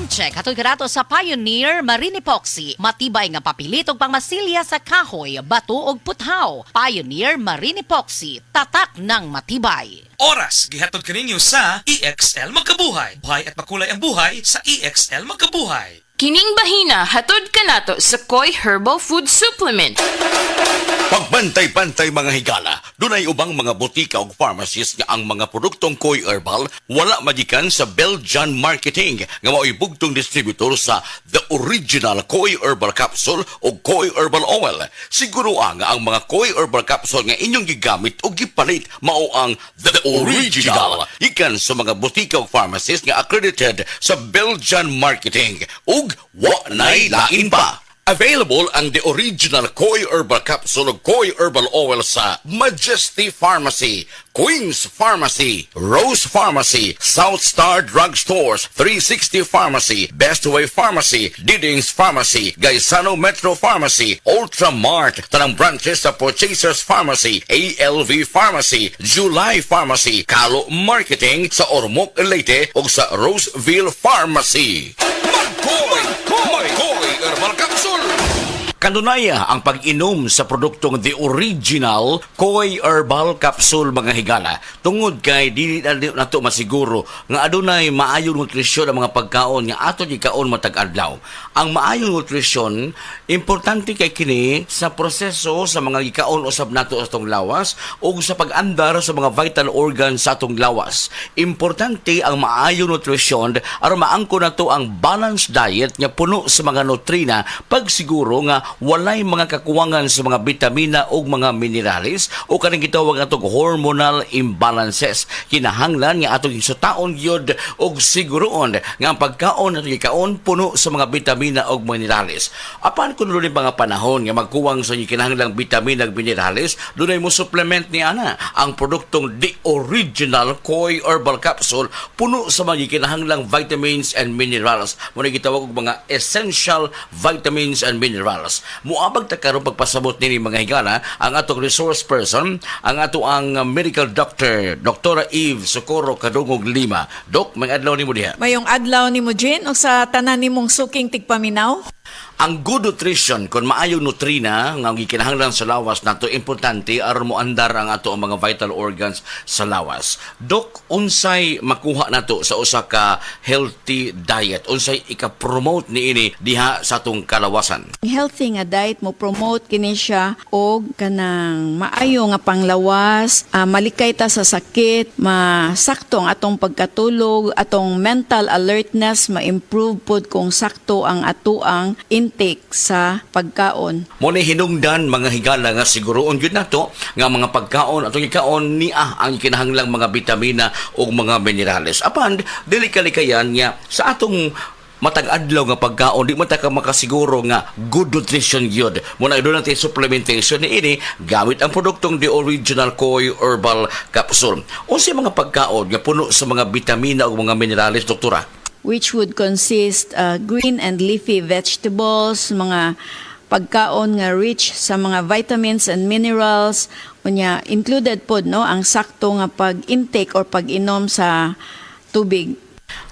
check hatod kanato sa Pioneer Marine Epoxy. Matibay nga papilitog pangmasilya sa kahoy, bato ug puthaw. Pioneer Marine Epoxy, tatak ng matibay. Oras gihatod kaninyo sa EXL Magkabuhay. Buhay at makulay ang buhay sa EXL Magkabuhay. Kining bahina hatod kanato sa Koi Herbal Food Supplement. Pagbantay-bantay mga higala, dunay ubang mga butika ug pharmacies nga ang mga produktong Koi Herbal wala magikan sa Belgian Marketing nga mao'y bugtong distributor sa The Original Koi Herbal Capsule o Koi Herbal Oil. Siguro nga ang mga Koi Herbal Capsule nga inyong gigamit o gipalit mao ang The Original. Ikan sa mga butika ug pharmacies nga accredited sa Belgian Marketing ug wa nay lain pa. Available ang The Original Koi Herbal Capsule o Koi Herbal Oil sa Majesty Pharmacy, Queen's Pharmacy, Rose Pharmacy, South Star Drug Stores, 360 Pharmacy, Best Way Pharmacy, Didings Pharmacy, Gaisano Metro Pharmacy, Ultramart, tanang branches sa Purchasers Pharmacy, ALV Pharmacy, July Pharmacy, Kalo Marketing sa Ormoc Leyte o sa Roseville Pharmacy. Mag-Koi Herbal Capsule! Kanunaya ang pag-inom sa produktong The Original Koi Herbal Capsule mga higala. Tungod kay dili na to masiguro nga adunay maayong nutrisyon ang mga pagkaon nga ato gikaon matag adlaw. Ang maayong nutrisyon importante kay kini sa proseso sa mga gikaon usab nato sa atong lawas o sa pag-andar sa mga vital organs sa atong lawas. Importante ang maayong nutrisyon aron maangko nato ang balanced diet nga puno sa mga nutrina pagsiguro nga walay mga kakuwangan sa mga bitamina o mga minerales o kanang gitawag atong hormonal imbalances. Kinahanglan nga atong isutaon gyud og siguroon nga ang pagkaon at gikaon puno sa mga bitamina o minerales. Apan kun dunay mga panahon nga magkuwang sa kinahanglang bitamina ug minerales, dunay mo supplement ni ana ang produktong The Original Koi Herbal Capsule puno sa mga kinahanglang vitamins and minerals. Muna gitawag og mga essential vitamins and minerals. Muabag ta karon pagpasabot nini mga higala ang atong resource person, ang ato ang medical doctor, Dr. Eve Socorro Kadungog Lima. Dok, may adlaw nimo diha. Mayong adlaw ni mo, Jen, o sa tanan nimong suking tigpaminaw? Ang good nutrition, kung maayong nutrina nga gikinahanglan sa lawas nato, importante aron mo andar ang ato ang mga vital organs sa lawas. Dok, unsay makuha nato sa usa ka healthy diet? Unsay ika-promote niini diha sa atong kalawasan? Healthy nga diet mo promote kini siya og kanang maayo nga panglawas, malikay ta sa sakit, masakto ang atong pagkatulog, atong mental alertness ma-improve pod kung sakto ang atuang intake sa pagkaon. Muna hinungdan mga higala nga siguroon yun nato nga mga pagkaon atong ikaon niya ang kinahanglang mga bitamina o mga minerales. Apan, dili kalikayan nga sa atong matag adlaw nga pagkaon di man ta ka makasiguro nga good nutrition gyud. Muna doon natin supplementation ni ini gamit ang produktong The Original Koi Herbal Capsule. Unsay mga pagkaon nga puno sa mga bitamina o mga minerales, doktora? Which would consist green and leafy vegetables, mga pagkaon nga rich sa mga vitamins and minerals, unya included pod no ang sakto nga pag-intake or pag-inom sa tubig.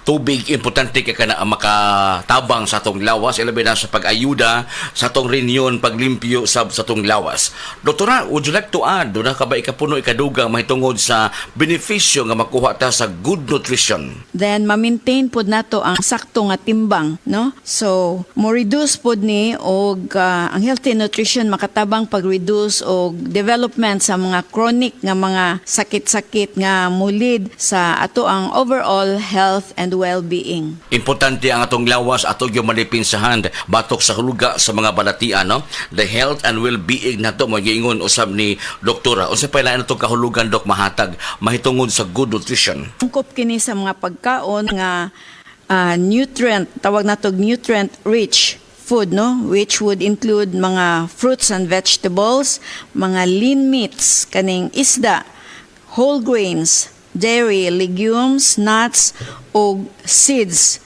Tubig, importante ka na makatabang sa atong lawas, ilabi na sa pag-ayuda sa atong reunion, paglimpyo sa atong lawas. Doktora, would you like to add, doon na ka ba ikapuno, ikadugang mahitungod sa benepisyo nga makuha ta sa good nutrition? Then, ma-maintain pod nato ang sakto nga timbang, no? So, mo-reduce pod ni og ang healthy nutrition makatabang pag-reduce og development sa mga chronic nga mga sakit-sakit nga mulid sa ato ang overall health and well-being. Importante ang atong lawas ato yung malipinsahan batok sa huluga sa mga balatian, no? The health and well-being nato magiingon usab ni doktora. Unsa pa lain atong kahulugan dok mahatag mahitungod sa good nutrition? Angkop kini sa mga pagkaon nga nutrient, tawag nato nutrient rich food, no, which would include mga fruits and vegetables, mga lean meats, kaning isda, whole grains, dairy, legumes, nuts, o seeds.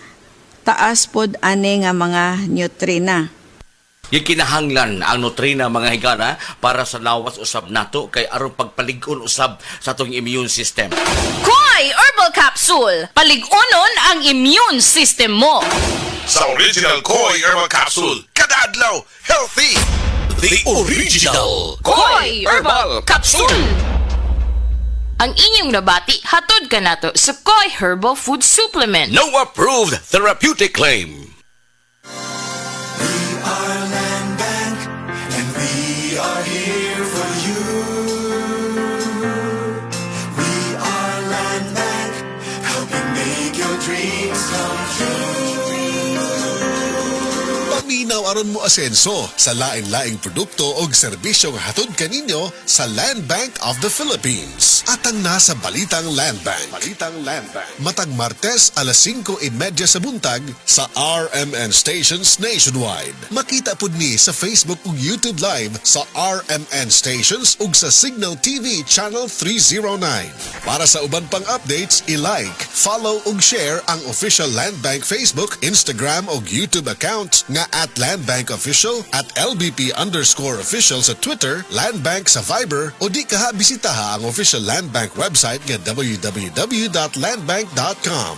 Taas pod ani nga mga nutrina. Yung kinahanglan ang nutrina mga higala para sa lawas usab nato kay aron pagpalig-on usab sa atong immune system. Koi Herbal Capsule. Paligunon ang immune system mo. Sa original Koi Herbal Capsule, kada adlaw, healthy! The original. Koi Herbal Capsule. Ang inyong nabati, hatod ka nato sa Koi Herbal Food Supplement. No approved therapeutic claim. Our land bank, and we are here for you. We are land bank, helping make your dreams come true. Paminaw aron mo asenso sa lain-laing produkto o serbisyo nga hatod kaninyo sa Land Bank of the Philippines. Atang nasa Balitang Land Bank. Matag Martes alas 5:30 sa buntag sa RMN stations nationwide. Makita pud ni sa Facebook ug YouTube Live sa RMN stations ug sa Signal TV Channel 309. Para sa uban pang updates, i-like, follow ug share ang official Land Bank Facebook, Instagram ug YouTube account nga @LandBankOfficial, @LBP_official sa Twitter, Land Bank sa Viber o di kaha bisitaha ang official Land Bank website nga www.landbank.com.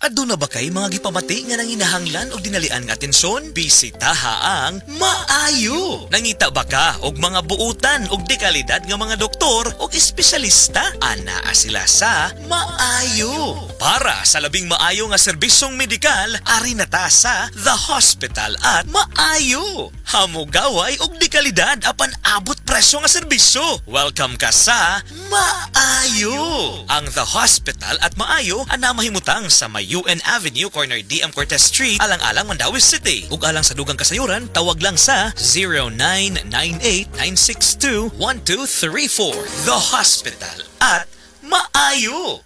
Adto na ba kay mga gipamati nga nang inahanglan og dinalian nga atensyon? Bisitaha ang Maayo. Nangita ba ka og mga buutan og dekalidad nga mga doktor og espesyalista? Anaa sila sa Maayo. Para sa labing maayo nga serbisyong medikal, ari na ta sa The Hospital at Maayo. Hamugaway og dekalidad apan abot presyo nga serbisyo. Welcome ka sa Maayo. Ang The Hospital at Maayo ana mahimutang sa may UN Avenue, corner DM Cortez Street, alang-alang Mandawi City. Ug alang sa dugang kasayuran, tawag lang sa 0998-962-1234. The Hospital at Maayo.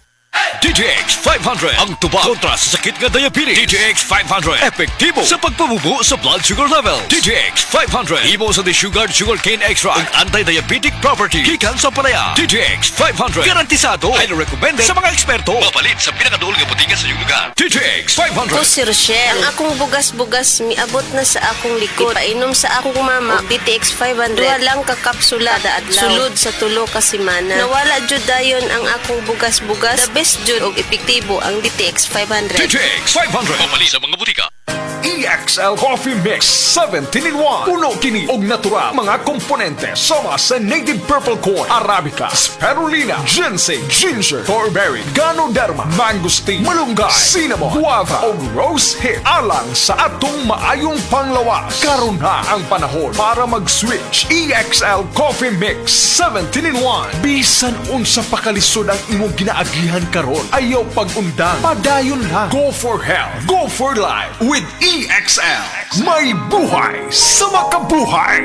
DTX 500 ang tuba kontra sa sakit nga diabetes. DTX 500 epektibo sa pagpabubo sa blood sugar level. DTX 500 imo sa desugared sugarcane extract ug anti-diabetic property gikan sa palaya. DTX 500 garantisado ay recommended sa mga eksperto. Mapalit sa pinakaduol nga botiga sa iyong lugar. DTX 500. Ako si Rochelle. Ang akong bugas-bugas miabot na sa akong likod. Painom sa akong mama og DTX 500. Duha lang ka kapsula kada adlaw. Sulod sa tulo ka semana. Nawala jud dayon ang akong bugas-bugas. The best jud og epektibo ang DTX 500. DTX 500 mapalit sa mga botika. EXL Coffee Mix 17-in-1. Puno kini og natural mga komponente sama sa native purple corn, arabica, spirulina, ginseng, ginger, thornberry, ganoderma, mangosteen, malunggay, cinnamon, guava ug rose hip. Alang sa atong maayong panglawas. Karon na ang panahon para mag-switch. EXL Coffee Mix 17-in-1. Bisan unsa pa kalisod ang imong ginaagihan karon, ayaw pag-undang. Padayon lang. Go for health. Go for life with EXL. May buhay sa makabuhay.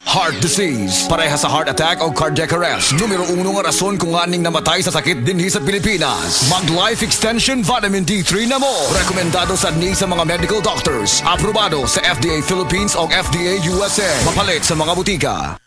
Heart disease, pareha sa heart attack o cardiac arrest. Numero 1 nga rason kung aning namatay sa sakit dinhi sa Pilipinas. Mag Life Extension Vitamin D3 na mo. Rekomendado sa sa mga medical doctors. Aprobado sa FDA Philippines o FDA USA. Mapalit sa mga butika.